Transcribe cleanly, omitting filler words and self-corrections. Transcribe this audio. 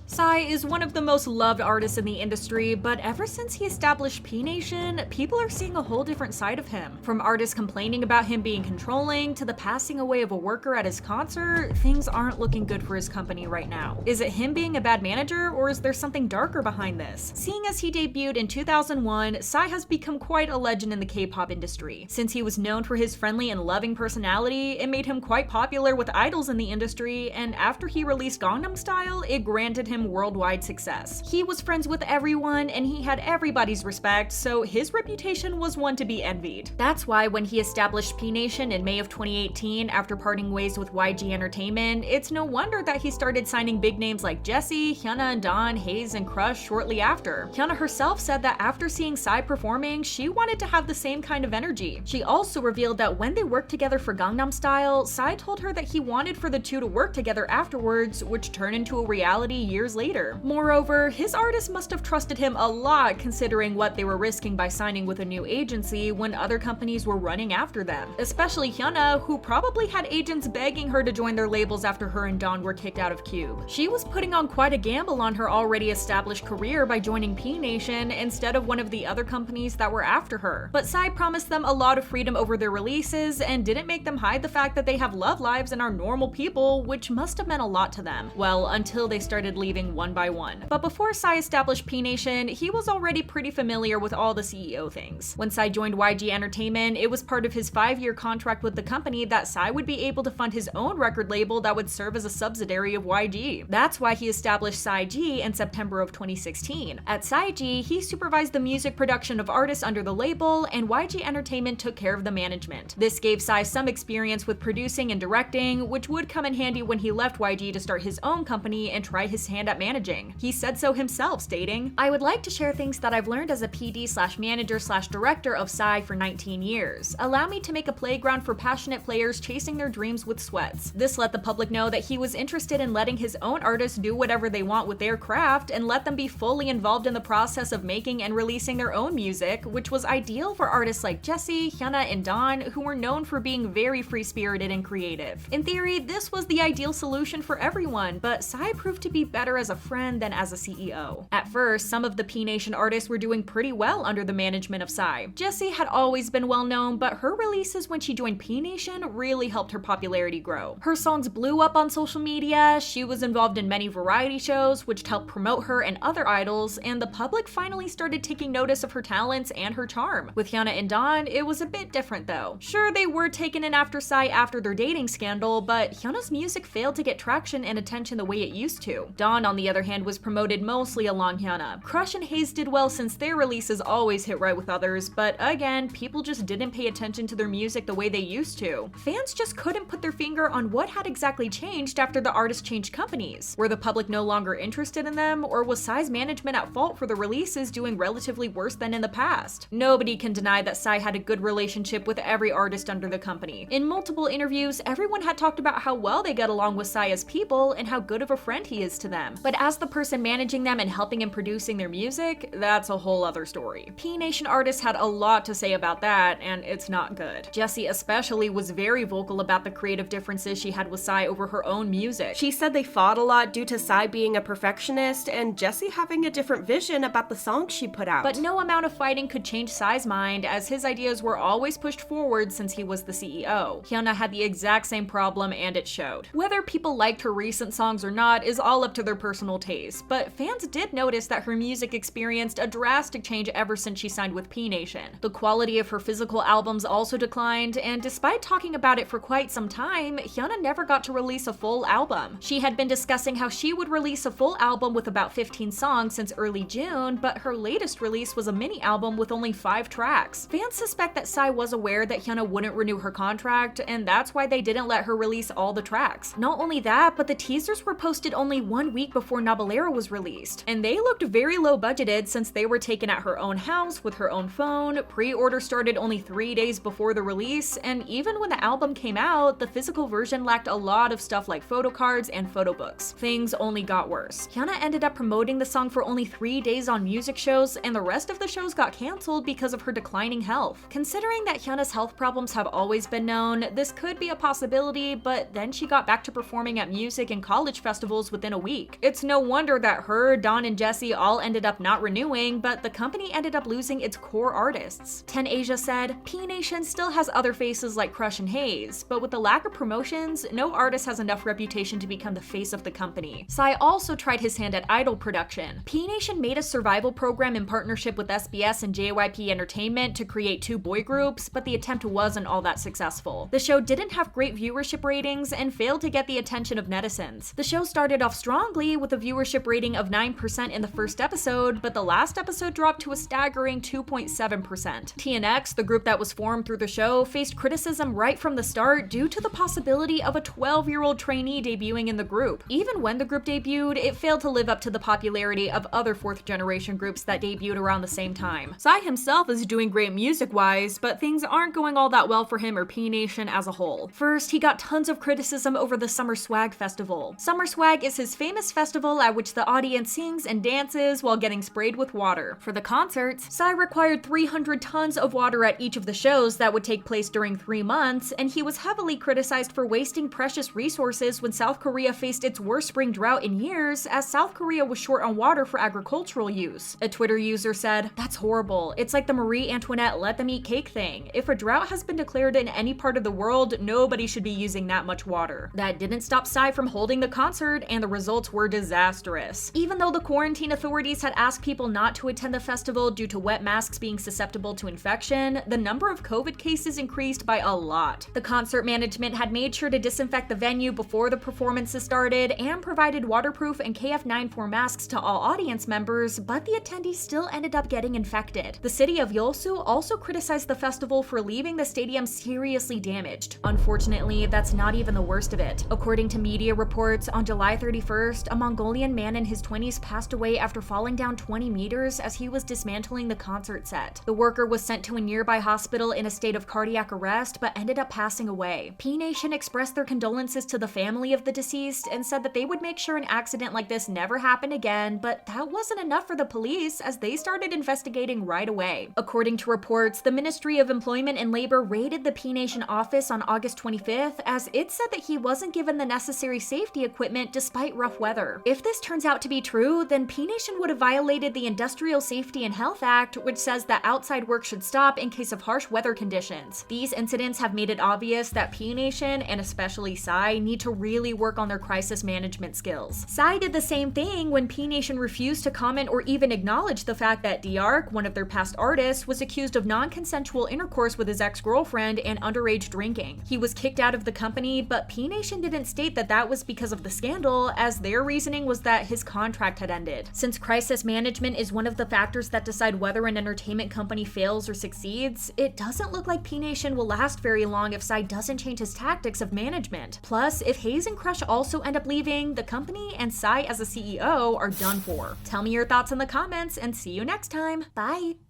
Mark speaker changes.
Speaker 1: Psy is one of the most loved artists in the industry, but ever since he established P Nation, people are seeing a whole different side of him. From artists complaining about him being controlling, to the passing away of a worker at his concert, things aren't looking good for his company right now. Is it him being a bad manager, or is there something darker behind this? Seeing as he debuted in 2001, Psy has become quite a legend in the K-pop industry. Since he was known for his friendly and loving personality, it made him quite popular with idols in the industry, and after he released Gangnam Style, it granted him worldwide success. He was friends with everyone and he had everybody's respect, so his reputation was one to be envied. That's why when he established P Nation in May of 2018 after parting ways with YG Entertainment, it's no wonder that he started signing big names like Jessie, Hyuna and Dawn, Haze, and Crush shortly after. Hyuna herself said that after seeing Psy performing, she wanted to have the same kind of energy. She also revealed that when they worked together for Gangnam Style, Psy told her that he wanted for the two to work together afterwards, which turned into a reality years later. Moreover, his artists must have trusted him a lot considering what they were risking by signing with a new agency when other companies were running after them. Especially Hyuna, who probably had agents begging her to join their labels after her and Dawn were kicked out of Cube. She was putting on quite a gamble on her already established career by joining P Nation instead of one of the other companies that were after her. But Psy promised them a lot of freedom over their releases and didn't make them hide the fact that they have love lives and are normal people, which must have meant a lot to them. Well, until they started leaving one by one. But before Psy established P Nation, he was already pretty familiar with all the CEO things. When Psy joined YG Entertainment, it was part of his 5-year contract with the company that Psy would be able to fund his own record label that would serve as a subsidiary of YG. That's why he established Psy-G in September of 2016. At Psy-G, he supervised the music production of artists under the label, and YG Entertainment took care of the management. This gave Psy some experience with producing and directing, which would come in handy when he left YG to start his own company and try his hand at managing. He said so himself, stating, "I would like to share things that I've learned as a PD/manager/director of Psy for 19 years. Allow me to make a playground for passionate players chasing their dreams with sweats." This let the public know that he was interested in letting his own artists do whatever they want with their craft and let them be fully involved in the process of making and releasing their own music, which was ideal for artists like Jessie, Hyuna, and Dawn, who were known for being very free-spirited and creative. In theory, this was the ideal solution for everyone, but Psy proved to be better as a friend than as a CEO. At first, some of the P Nation artists were doing pretty well under the management of Psy. Jessie had always been well known, but her releases when she joined P Nation really helped her popularity grow. Her songs blew up on social media, she was involved in many variety shows, which helped promote her and other idols, and the public finally started taking notice of her talents and her charm. With Hyuna and Dawn, it was a bit different though. Sure, they were taken in after Psy after their dating scandal, but Hyuna's music failed to get traction and attention the way it used to. Dawn, on the other hand, was promoted mostly along Hyuna. Crush and Haze did well since their releases always hit right with others, but again, people just didn't pay attention to their music the way they used to. Fans just couldn't put their finger on what had exactly changed after the artists changed companies. Were the public no longer interested in them, or was Psy's management at fault for the releases doing relatively worse than in the past? Nobody can deny that Psy had a good relationship with every artist under the company. In multiple interviews, everyone had talked about how well they get along with Psy as people and how good of a friend he is to them. But as the person managing them and helping and producing their music, that's a whole other story. P Nation artists had a lot to say about that, and it's not good. Jessie especially was very vocal about the creative differences she had with Psy over her own music.
Speaker 2: She said they fought a lot due to Psy being a perfectionist and Jessie having a different vision about the songs she put out.
Speaker 1: But no amount of fighting could change Psy's mind, as his ideas were always pushed forward since he was the CEO. Hyuna had the exact same problem, and it showed. Whether people liked her recent songs or not is all up to their personal taste, but fans did notice that her music experienced a drastic change ever since she signed with P Nation. The quality of her physical albums also declined, and despite talking about it for quite some time, Hyuna never got to release a full album. She had been discussing how she would release a full album with about 15 songs since early June, but her latest release was a mini album with only 5 tracks. Fans suspect that Psy was aware that Hyuna wouldn't renew her contract, and that's why they didn't let her release all the tracks. Not only that, but the teasers were posted only 1 week before Nabalero was released, and they looked very low budgeted since they were taken at her own house with her own phone. Pre-order started only 3 days before the release, and even when the album came out, the physical version lacked a lot of stuff like photo cards and photo books. Things only got worse. Hyuna ended up promoting the song for only 3 days on music shows, and the rest of the shows got cancelled because of her declining health. Considering that Hyuna's health problems have always been known, this could be a possibility, but then she got back to performing at music and college festivals within a week. week. It's no wonder that her, Dawn, and Jessie all ended up not renewing, but the company ended up losing its core artists. 10Asia said, P Nation still has other faces like Crush and Haze, but with the lack of promotions, no artist has enough reputation to become the face of the company. Psy also tried his hand at idol production. P Nation made a survival program in partnership with SBS and JYP Entertainment to create 2 boy groups, but the attempt wasn't all that successful. The show didn't have great viewership ratings and failed to get the attention of netizens. The show started off strongly with a viewership rating of 9% in the first episode, but the last episode dropped to a staggering 2.7%. TNX, the group that was formed through the show, faced criticism right from the start due to the possibility of a 12-year-old trainee debuting in the group. Even when the group debuted, it failed to live up to the popularity of other 4th-generation groups that debuted around the same time. Psy himself is doing great music-wise, but things aren't going all that well for him or P Nation as a whole. First, he got tons of criticism over the Summer Swag Festival. Summer Swag is his famous festival at which the audience sings and dances while getting sprayed with water. For the concerts, Psy required 300 tons of water at each of the shows that would take place during 3 months, and he was heavily criticized for wasting precious resources when South Korea faced its worst spring drought in years, as South Korea was short on water for agricultural use. A Twitter user said, "That's horrible. It's like the Marie Antoinette let them eat cake thing. If a drought has been declared in any part of the world, nobody should be using that much water." That didn't stop Psy from holding the concert, and the results were disastrous. Even though the quarantine authorities had asked people not to attend the festival due to wet masks being susceptible to infection, the number of COVID cases increased by a lot. The concert management had made sure to disinfect the venue before the performances started and provided waterproof and KF94 masks to all audience members, but the attendees still ended up getting infected. The city of Yeosu also criticized the festival for leaving the stadium seriously damaged. Unfortunately, that's not even the worst of it. According to media reports, on July 31st, a Mongolian man in his 20s passed away after falling down 20 meters as he was dismantling the concert set. The worker was sent to a nearby hospital in a state of cardiac arrest, but ended up passing away. P Nation expressed their condolences to the family of the deceased and said that they would make sure an accident like this never happened again, but that wasn't enough for the police as they started investigating right away. According to reports, the Ministry of Employment and Labor raided the P Nation office on August 25th as it said that he wasn't given the necessary safety equipment despite rough weather. If this turns out to be true, then P Nation would have violated the Industrial Safety and Health Act, which says that outside work should stop in case of harsh weather conditions. These incidents have made it obvious that P Nation, and especially Psy, need to really work on their crisis management skills. Psy did the same thing when P Nation refused to comment or even acknowledge the fact that D'Arc, one of their past artists, was accused of non-consensual intercourse with his ex-girlfriend and underage drinking. He was kicked out of the company, but P Nation didn't state that that was because of the scandal, as their reasoning was that his contract had ended. Since crisis management is one of the factors that decide whether an entertainment company fails or succeeds, it doesn't look like P Nation will last very long if Psy doesn't change his tactics of management. Plus, if Haze and Crush also end up leaving, the company and Psy as a CEO are done for. Tell me your thoughts in the comments and see you next time. Bye!